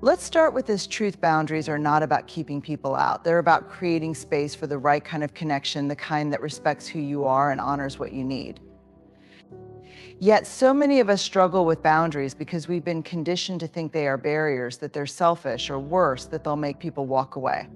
Let's start with this truth: boundaries are not about keeping people out. They're about creating space for the right kind of connection, the kind that respects who you are and honors what you need. Yet so many of us struggle with boundaries because we've been conditioned to think they are barriers, that they're selfish, or worse, that they'll make people walk away.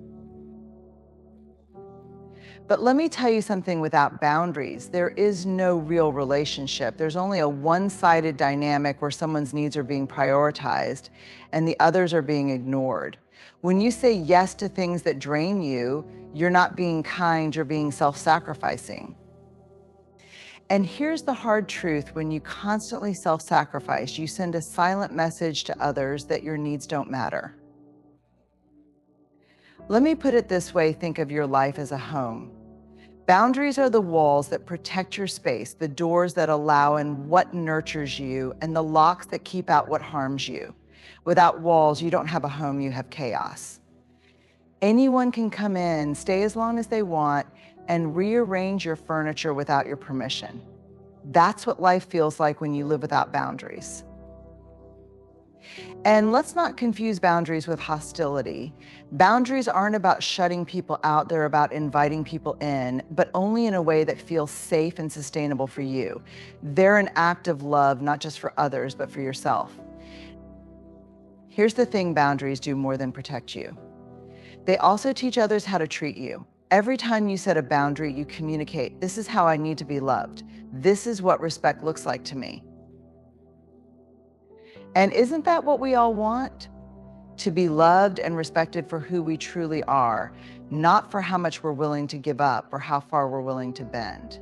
But let me tell you something: without boundaries, there is no real relationship. There's only a one-sided dynamic where someone's needs are being prioritized and the others are being ignored. When you say yes to things that drain you, you're not being kind, you're being self-sacrificing. And here's the hard truth: when you constantly self-sacrifice, you send a silent message to others that your needs don't matter. Let me put it this way: think of your life as a home. Boundaries are the walls that protect your space, the doors that allow in what nurtures you, and the locks that keep out what harms you. Without walls, you don't have a home, you have chaos. Anyone can come in, stay as long as they want, and rearrange your furniture without your permission. That's what life feels like when you live without boundaries. And let's not confuse boundaries with hostility. Boundaries aren't about shutting people out, they're about inviting people in, but only in a way that feels safe and sustainable for you. They're an act of love, not just for others, but for yourself. Here's the thing: boundaries do more than protect you. They also teach others how to treat you. Every time you set a boundary, you communicate: this is how I need to be loved. This is what respect looks like to me. And isn't that what we all want? To be loved and respected for who we truly are, not for how much we're willing to give up or how far we're willing to bend.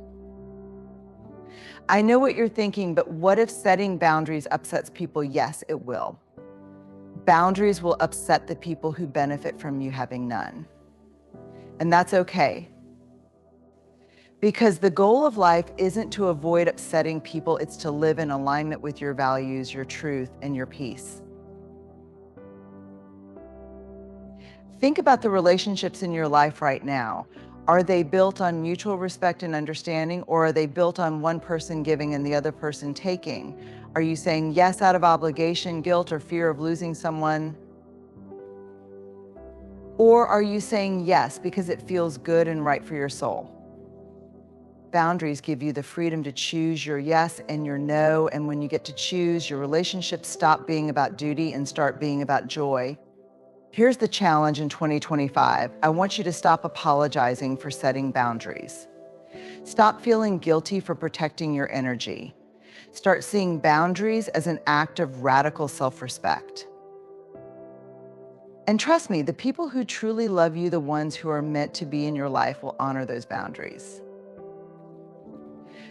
I know what you're thinking, but what if setting boundaries upsets people? Yes, it will. Boundaries will upset the people who benefit from you having none. And that's okay. Because the goal of life isn't to avoid upsetting people, it's to live in alignment with your values, your truth, and your peace. Think about the relationships in your life right now. Are they built on mutual respect and understanding, or are they built on one person giving and the other person taking? Are you saying yes out of obligation, guilt, or fear of losing someone? Or are you saying yes because it feels good and right for your soul? Boundaries give you the freedom to choose your yes and your no, and when you get to choose, your relationships stop being about duty and start being about joy. Here's the challenge in 2025. I want you to stop apologizing for setting boundaries. Stop feeling guilty for protecting your energy. Start seeing boundaries as an act of radical self-respect. And trust me, the people who truly love you, the ones who are meant to be in your life, will honor those boundaries.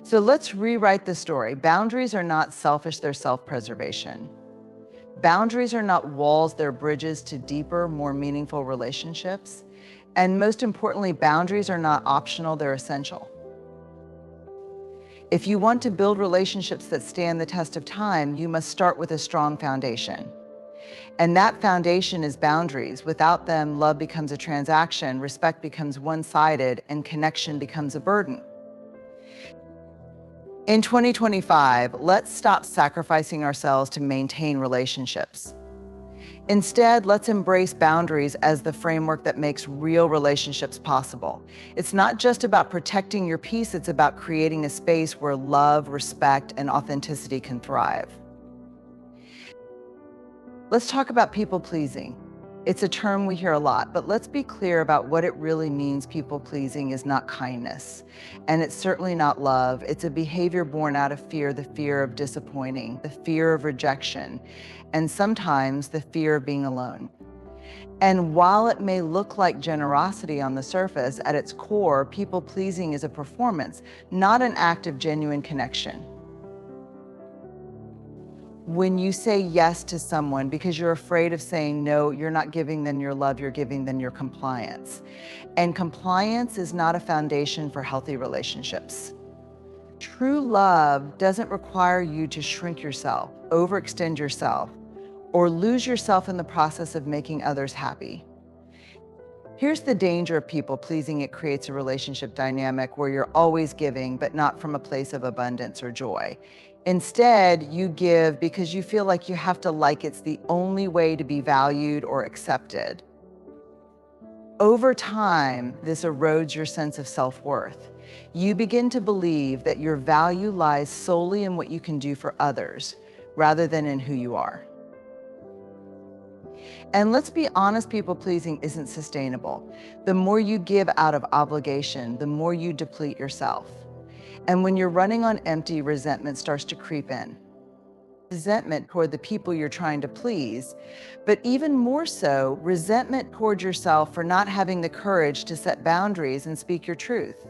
So let's rewrite the story. Boundaries are not selfish, they're self-preservation. Boundaries are not walls, they're bridges to deeper, more meaningful relationships. And most importantly, boundaries are not optional, they're essential. If you want to build relationships that stand the test of time, you must start with a strong foundation. And that foundation is boundaries. Without them, love becomes a transaction, respect becomes one-sided, and connection becomes a burden. In 2025, let's stop sacrificing ourselves to maintain relationships. Instead, let's embrace boundaries as the framework that makes real relationships possible. It's not just about protecting your peace, it's about creating a space where love, respect, and authenticity can thrive. Let's talk about people-pleasing. It's a term we hear a lot, but let's be clear about what it really means. People-pleasing is not kindness, and it's certainly not love. It's a behavior born out of fear: the fear of disappointing, the fear of rejection, and sometimes the fear of being alone. And while it may look like generosity on the surface, at its core, people-pleasing is a performance, not an act of genuine connection. When you say yes to someone because you're afraid of saying no, you're not giving them your love, you're giving them your compliance. And compliance is not a foundation for healthy relationships. True love doesn't require you to shrink yourself, overextend yourself, or lose yourself in the process of making others happy. Here's the danger of people-pleasing: it creates a relationship dynamic where you're always giving, but not from a place of abundance or joy. Instead, you give because you feel like you have to like it's the only way to be valued or accepted. Over time, this erodes your sense of self-worth. You begin to believe that your value lies solely in what you can do for others, rather than in who you are. And let's be honest, people-pleasing isn't sustainable. The more you give out of obligation, the more you deplete yourself. And when you're running on empty, resentment starts to creep in. Resentment toward the people you're trying to please, but even more so, resentment toward yourself for not having the courage to set boundaries and speak your truth.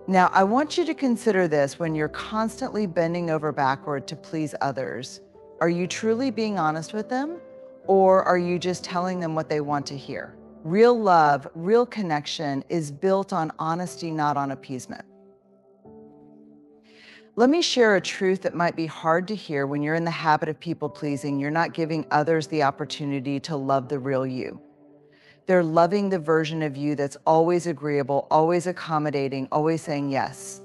Now, I want you to consider this when you're constantly bending over backward to please others. Are you truly being honest with them, or are you just telling them what they want to hear? Real love, real connection is built on honesty, not on appeasement. Let me share a truth that might be hard to hear when you're in the habit of people-pleasing. You're not giving others the opportunity to love the real you. They're loving the version of you that's always agreeable, always accommodating, always saying yes.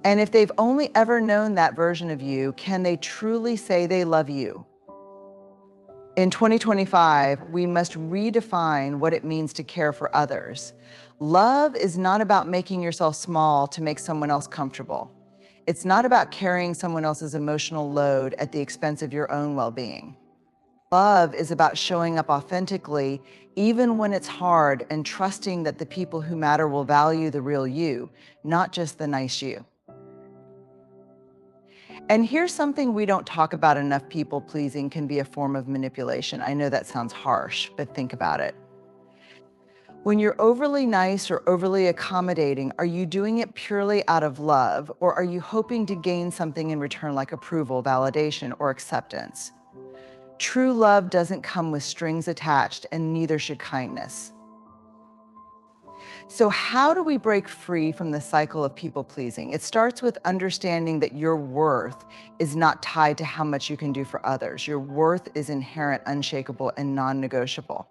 And if they've only ever known that version of you, can they truly say they love you? In 2025, we must redefine what it means to care for others. Love is not about making yourself small to make someone else comfortable. It's not about carrying someone else's emotional load at the expense of your own well-being. Love is about showing up authentically, even when it's hard, and trusting that the people who matter will value the real you, not just the nice you. And here's something we don't talk about enough: people-pleasing can be a form of manipulation. I know that sounds harsh, but think about it. When you're overly nice or overly accommodating, are you doing it purely out of love, or are you hoping to gain something in return, like approval, validation, or acceptance? True love doesn't come with strings attached, and neither should kindness. So how do we break free from the cycle of people-pleasing? It starts with understanding that your worth is not tied to how much you can do for others. Your worth is inherent, unshakable, and non-negotiable.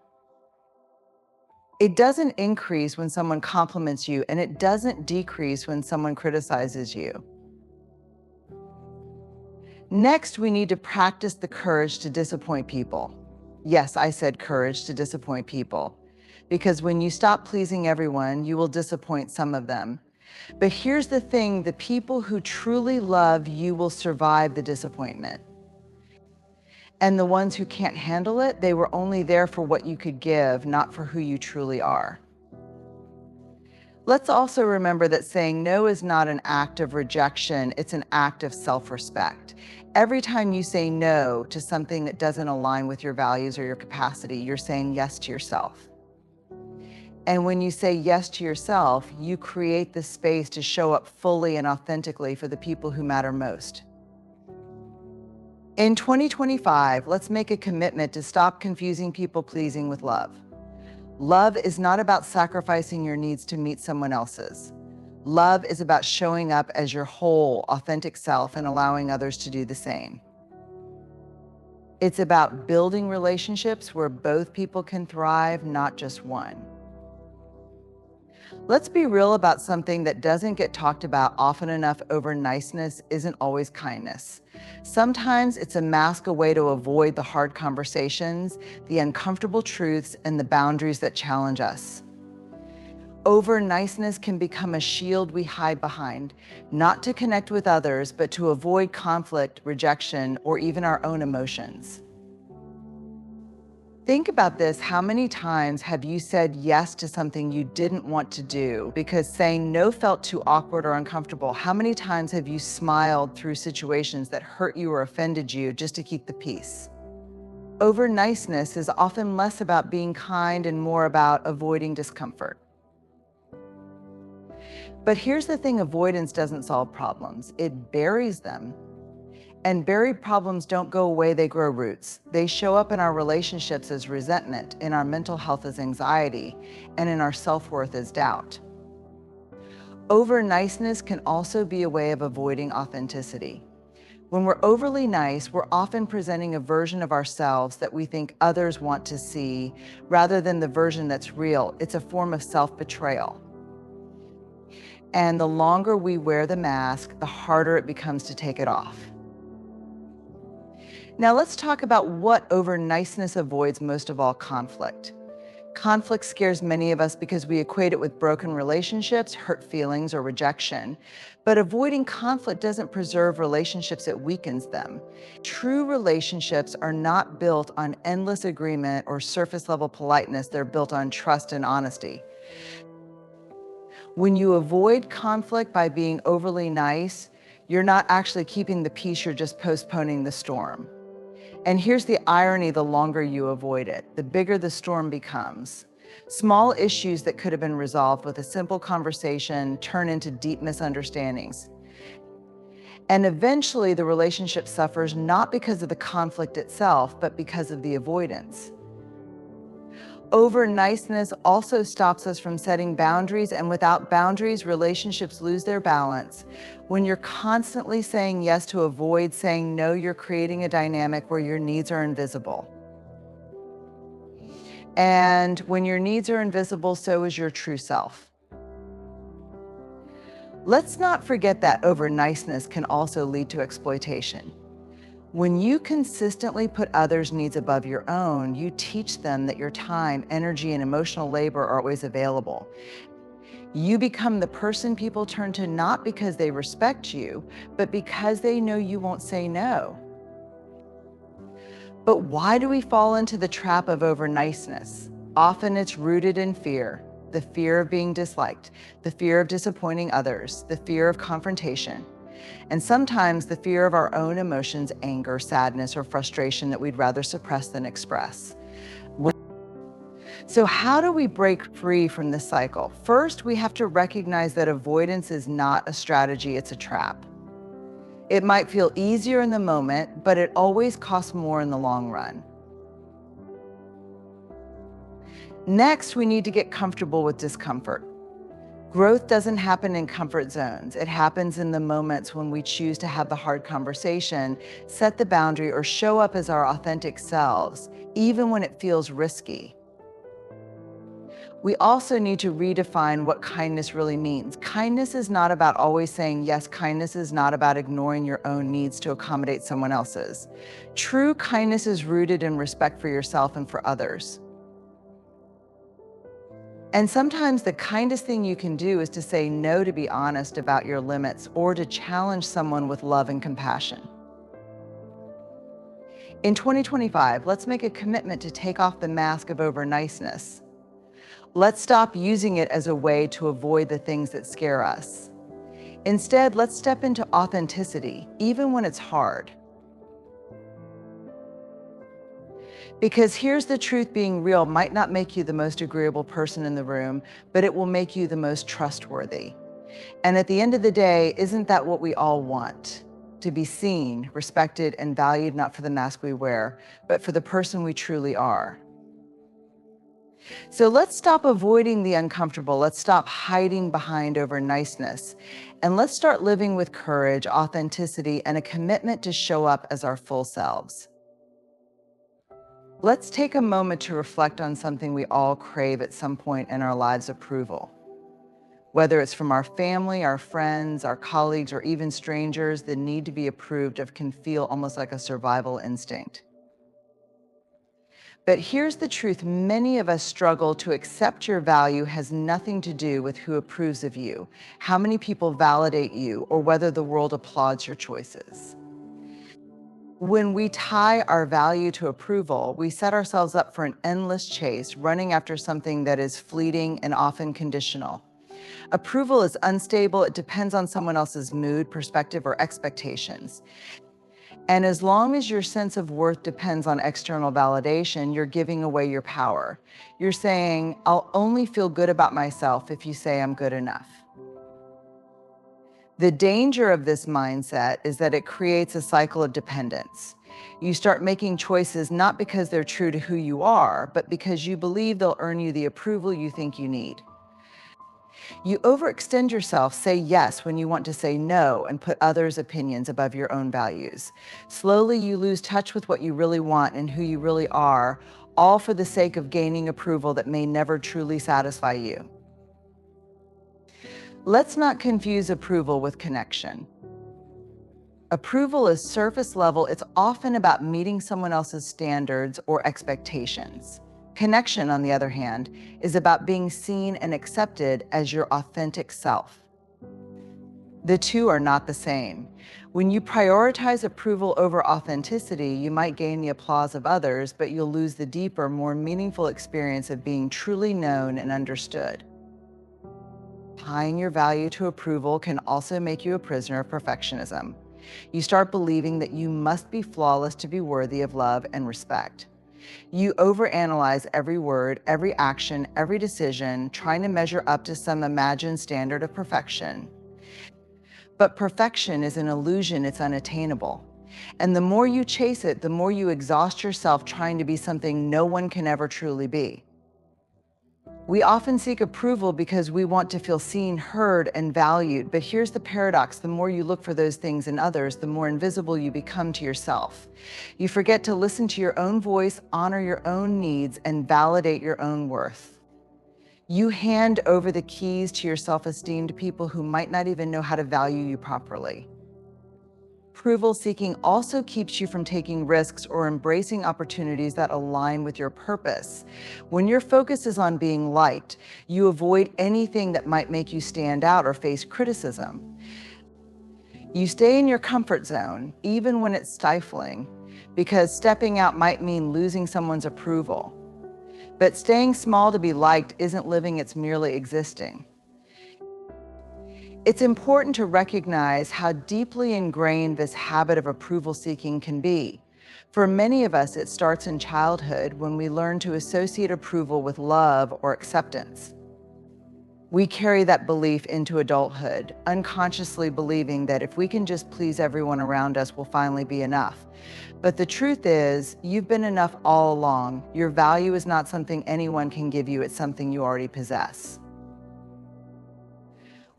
It doesn't increase when someone compliments you, and it doesn't decrease when someone criticizes you. Next, we need to practice the courage to disappoint people. Yes, I said courage to disappoint people, because when you stop pleasing everyone, you will disappoint some of them. But here's the thing: the people who truly love you will survive the disappointment. And the ones who can't handle it, they were only there for what you could give, not for who you truly are. Let's also remember that saying no is not an act of rejection, it's an act of self-respect. Every time you say no to something that doesn't align with your values or your capacity, you're saying yes to yourself. And when you say yes to yourself, you create the space to show up fully and authentically for the people who matter most. In 2025, let's make a commitment to stop confusing people-pleasing with love. Love is not about sacrificing your needs to meet someone else's. Love is about showing up as your whole, authentic self and allowing others to do the same. It's about building relationships where both people can thrive, not just one. Let's be real about something that doesn't get talked about often enough: over-niceness isn't always kindness. Sometimes it's a mask, a way to avoid the hard conversations, the uncomfortable truths, and the boundaries that challenge us. Over-niceness can become a shield we hide behind, not to connect with others, but to avoid conflict, rejection, or even our own emotions. Think about this: how many times have you said yes to something you didn't want to do because saying no felt too awkward or uncomfortable? How many times have you smiled through situations that hurt you or offended you just to keep the peace? Over-niceness is often less about being kind and more about avoiding discomfort. But here's the thing: avoidance doesn't solve problems, it buries them. And buried problems don't go away, they grow roots. They show up in our relationships as resentment, in our mental health as anxiety, and in our self-worth as doubt. Over-niceness can also be a way of avoiding authenticity. When we're overly nice, we're often presenting a version of ourselves that we think others want to see, rather than the version that's real. It's a form of self-betrayal. And the longer we wear the mask, the harder it becomes to take it off. Now let's talk about what over-niceness avoids most of all: conflict. Conflict scares many of us because we equate it with broken relationships, hurt feelings, or rejection. But avoiding conflict doesn't preserve relationships, it weakens them. True relationships are not built on endless agreement or surface level politeness, they're built on trust and honesty. When you avoid conflict by being overly nice, you're not actually keeping the peace, you're just postponing the storm. And here's the irony: the longer you avoid it, the bigger the storm becomes. Small issues that could have been resolved with a simple conversation turn into deep misunderstandings. And eventually the relationship suffers not because of the conflict itself, but because of the avoidance. Over-niceness also stops us from setting boundaries, and without boundaries, relationships lose their balance. When you're constantly saying yes to avoid saying no, you're creating a dynamic where your needs are invisible. And when your needs are invisible, so is your true self. Let's not forget that over-niceness can also lead to exploitation. When you consistently put others' needs above your own, you teach them that your time, energy, and emotional labor are always available. You become the person people turn to not because they respect you, but because they know you won't say no. But why do we fall into the trap of over-niceness? Often it's rooted in fear: the fear of being disliked, the fear of disappointing others, the fear of confrontation, and sometimes the fear of our own emotions: anger, sadness, or frustration that we'd rather suppress than express. So how do we break free from this cycle? First, we have to recognize that avoidance is not a strategy, it's a trap. It might feel easier in the moment, but it always costs more in the long run. Next, we need to get comfortable with discomfort. Growth doesn't happen in comfort zones. It happens in the moments when we choose to have the hard conversation, set the boundary, or show up as our authentic selves, even when it feels risky. We also need to redefine what kindness really means. Kindness is not about always saying yes. Kindness is not about ignoring your own needs to accommodate someone else's. True kindness is rooted in respect for yourself and for others. And sometimes the kindest thing you can do is to say no, to be honest about your limits, or to challenge someone with love and compassion. In 2025, let's make a commitment to take off the mask of over-niceness. Let's stop using it as a way to avoid the things that scare us. Instead, let's step into authenticity, even when it's hard. Because here's the truth: being real might not make you the most agreeable person in the room, but it will make you the most trustworthy. And at the end of the day, isn't that what we all want? To be seen, respected, and valued, not for the mask we wear, but for the person we truly are. So let's stop avoiding the uncomfortable. Let's stop hiding behind over-niceness. And let's start living with courage, authenticity, and a commitment to show up as our full selves. Let's take a moment to reflect on something we all crave at some point in our lives: approval. Whether it's from our family, our friends, our colleagues, or even strangers, the need to be approved of can feel almost like a survival instinct. But here's the truth: many of us struggle to accept your value has nothing to do with who approves of you, how many people validate you, or whether the world applauds your choices. When we tie our value to approval, we set ourselves up for an endless chase, running after something that is fleeting and often conditional. Approval is unstable. It depends on someone else's mood, perspective, or expectations. And as long as your sense of worth depends on external validation, you're giving away your power. You're saying, I'll only feel good about myself if you say I'm good enough. The danger of this mindset is that it creates a cycle of dependence. You start making choices not because they're true to who you are, but because you believe they'll earn you the approval you think you need. You overextend yourself, say yes when you want to say no, and put others' opinions above your own values. Slowly, you lose touch with what you really want and who you really are, all for the sake of gaining approval that may never truly satisfy you. Let's not confuse approval with connection. Approval is surface level. It's often about meeting someone else's standards or expectations. Connection, on the other hand, is about being seen and accepted as your authentic self. The two are not the same. When you prioritize approval over authenticity, you might gain the applause of others, but you'll lose the deeper, more meaningful experience of being truly known and understood. Tying your value to approval can also make you a prisoner of perfectionism. You start believing that you must be flawless to be worthy of love and respect. You overanalyze every word, every action, every decision, trying to measure up to some imagined standard of perfection. But perfection is an illusion. It's unattainable. And the more you chase it, the more you exhaust yourself trying to be something no one can ever truly be. We often seek approval because we want to feel seen, heard, and valued. But here's the paradox: the more you look for those things in others, the more invisible you become to yourself. You forget to listen to your own voice, honor your own needs, and validate your own worth. You hand over the keys to your self-esteem to people who might not even know how to value you properly. Approval seeking also keeps you from taking risks or embracing opportunities that align with your purpose. When your focus is on being liked, you avoid anything that might make you stand out or face criticism. You stay in your comfort zone, even when it's stifling, because stepping out might mean losing someone's approval. But staying small to be liked isn't living, it's merely existing. It's important to recognize how deeply ingrained this habit of approval seeking can be. For many of us, it starts in childhood when we learn to associate approval with love or acceptance. We carry that belief into adulthood, unconsciously believing that if we can just please everyone around us, we'll finally be enough. But the truth is, you've been enough all along. Your value is not something anyone can give you, it's something you already possess.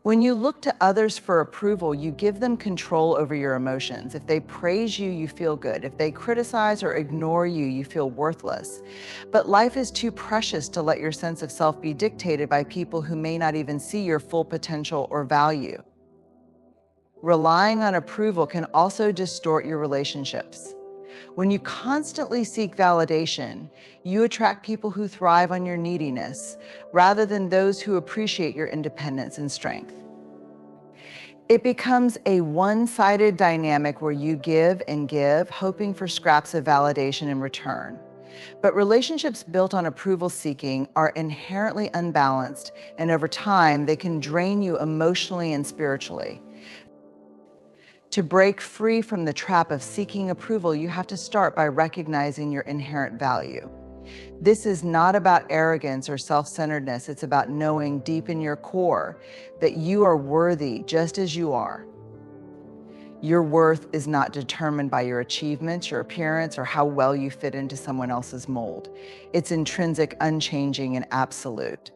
When you look to others for approval, you give them control over your emotions. If they praise you, you feel good. If they criticize or ignore you, you feel worthless. But life is too precious to let your sense of self be dictated by people who may not even see your full potential or value. Relying on approval can also distort your relationships. When you constantly seek validation, you attract people who thrive on your neediness, rather than those who appreciate your independence and strength. It becomes a one-sided dynamic where you give and give, hoping for scraps of validation in return. But relationships built on approval seeking are inherently unbalanced, and over time, they can drain you emotionally and spiritually. To break free from the trap of seeking approval, you have to start by recognizing your inherent value. This is not about arrogance or self-centeredness. It's about knowing deep in your core that you are worthy just as you are. Your worth is not determined by your achievements, your appearance, or how well you fit into someone else's mold. It's intrinsic, unchanging, and absolute.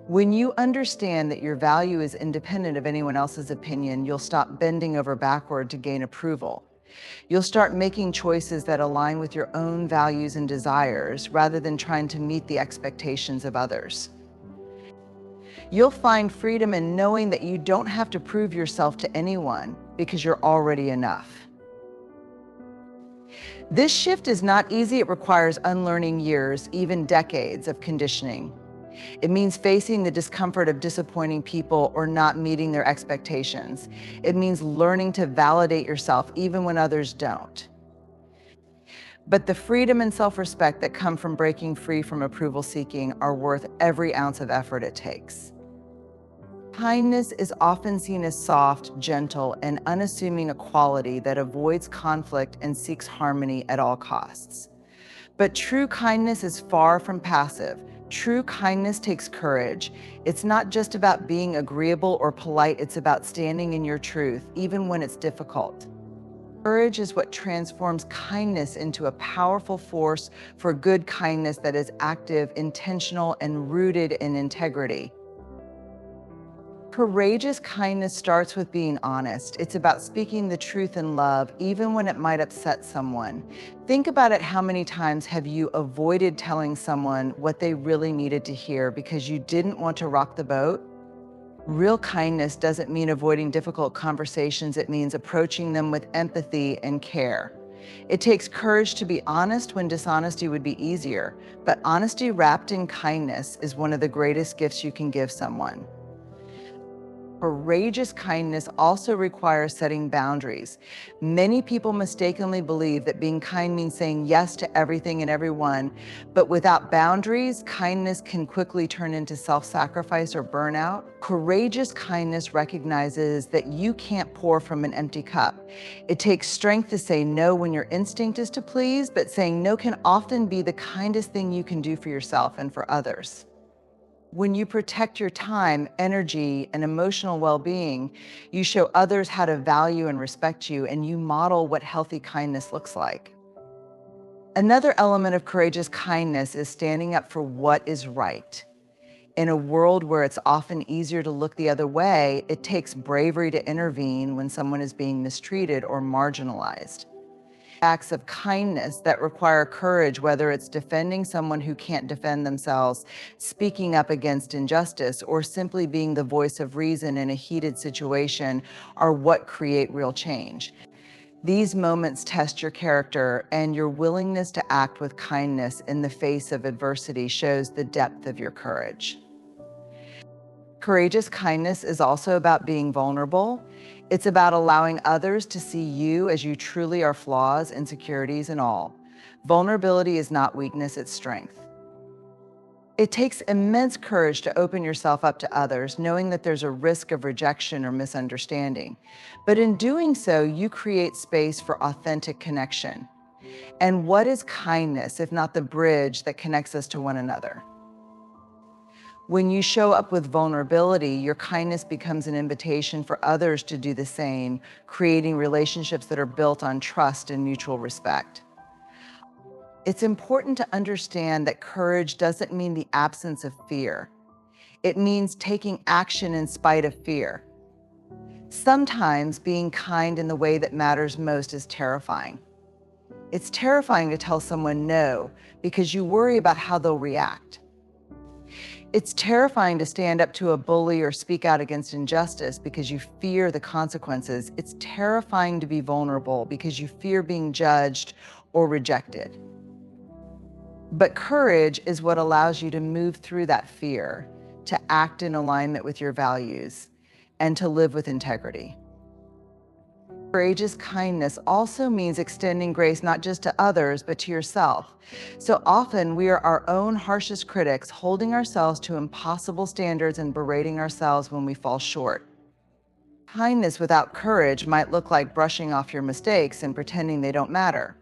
When you understand that your value is independent of anyone else's opinion, you'll stop bending over backward to gain approval. You'll start making choices that align with your own values and desires, rather than trying to meet the expectations of others. You'll find freedom in knowing that you don't have to prove yourself to anyone because you're already enough. This shift is not easy. It requires unlearning years, even decades of conditioning. It means facing the discomfort of disappointing people or not meeting their expectations. It means learning to validate yourself even when others don't. But the freedom and self-respect that come from breaking free from approval seeking are worth every ounce of effort it takes. Kindness is often seen as soft, gentle, and unassuming, a quality that avoids conflict and seeks harmony at all costs. But true kindness is far from passive. True kindness takes courage. It's not just about being agreeable or polite, it's about standing in your truth, even when it's difficult. Courage is what transforms kindness into a powerful force for good kindness that is active, intentional, and rooted in integrity. Courageous kindness starts with being honest. It's about speaking the truth in love, even when it might upset someone. Think about it. How many times have you avoided telling someone what they really needed to hear because you didn't want to rock the boat? Real kindness doesn't mean avoiding difficult conversations. It means approaching them with empathy and care. It takes courage to be honest when dishonesty would be easier, but honesty wrapped in kindness is one of the greatest gifts you can give someone. Courageous kindness also requires setting boundaries. Many people mistakenly believe that being kind means saying yes to everything and everyone, but without boundaries, kindness can quickly turn into self-sacrifice or burnout. Courageous kindness recognizes that you can't pour from an empty cup. It takes strength to say no when your instinct is to please, but saying no can often be the kindest thing you can do for yourself and for others. When you protect your time, energy, and emotional well-being, you show others how to value and respect you, and you model what healthy kindness looks like. Another element of courageous kindness is standing up for what is right. In a world where it's often easier to look the other way, it takes bravery to intervene when someone is being mistreated or marginalized. Acts of kindness that require courage, whether it's defending someone who can't defend themselves, speaking up against injustice, or simply being the voice of reason in a heated situation, are what create real change. These moments test your character, and your willingness to act with kindness in the face of adversity shows the depth of your courage. Courageous kindness is also about being vulnerable. It's about allowing others to see you as you truly are, flaws, insecurities, and all. Vulnerability is not weakness, it's strength. It takes immense courage to open yourself up to others, knowing that there's a risk of rejection or misunderstanding. But in doing so, you create space for authentic connection. And what is kindness if not the bridge that connects us to one another? When you show up with vulnerability, your kindness becomes an invitation for others to do the same, creating relationships that are built on trust and mutual respect. It's important to understand that courage doesn't mean the absence of fear. It means taking action in spite of fear. Sometimes being kind in the way that matters most is terrifying. It's terrifying to tell someone no because you worry about how they'll react. It's terrifying to stand up to a bully or speak out against injustice because you fear the consequences. It's terrifying to be vulnerable because you fear being judged or rejected. But courage is what allows you to move through that fear, to act in alignment with your values, and to live with integrity. Courageous kindness also means extending grace not just to others, but to yourself. So often we are our own harshest critics, holding ourselves to impossible standards and berating ourselves when we fall short. Kindness without courage might look like brushing off your mistakes and pretending they don't matter.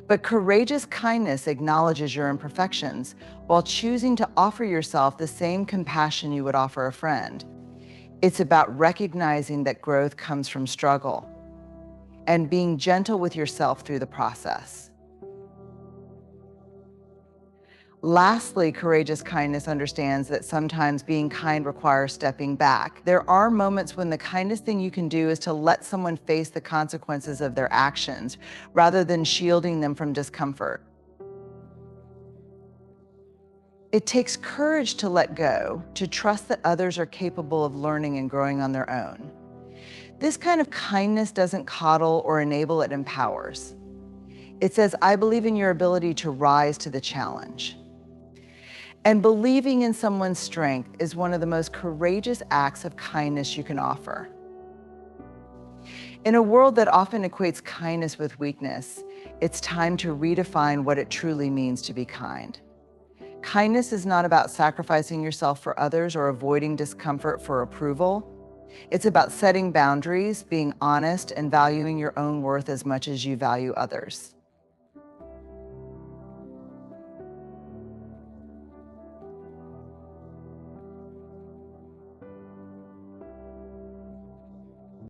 But courageous kindness acknowledges your imperfections while choosing to offer yourself the same compassion you would offer a friend. It's about recognizing that growth comes from struggle and being gentle with yourself through the process. Lastly, courageous kindness understands that sometimes being kind requires stepping back. There are moments when the kindest thing you can do is to let someone face the consequences of their actions rather than shielding them from discomfort. It takes courage to let go, to trust that others are capable of learning and growing on their own. This kind of kindness doesn't coddle or enable, it empowers. It says, I believe in your ability to rise to the challenge. And believing in someone's strength is one of the most courageous acts of kindness you can offer. In a world that often equates kindness with weakness, it's time to redefine what it truly means to be kind. Kindness is not about sacrificing yourself for others or avoiding discomfort for approval. It's about setting boundaries, being honest, and valuing your own worth as much as you value others.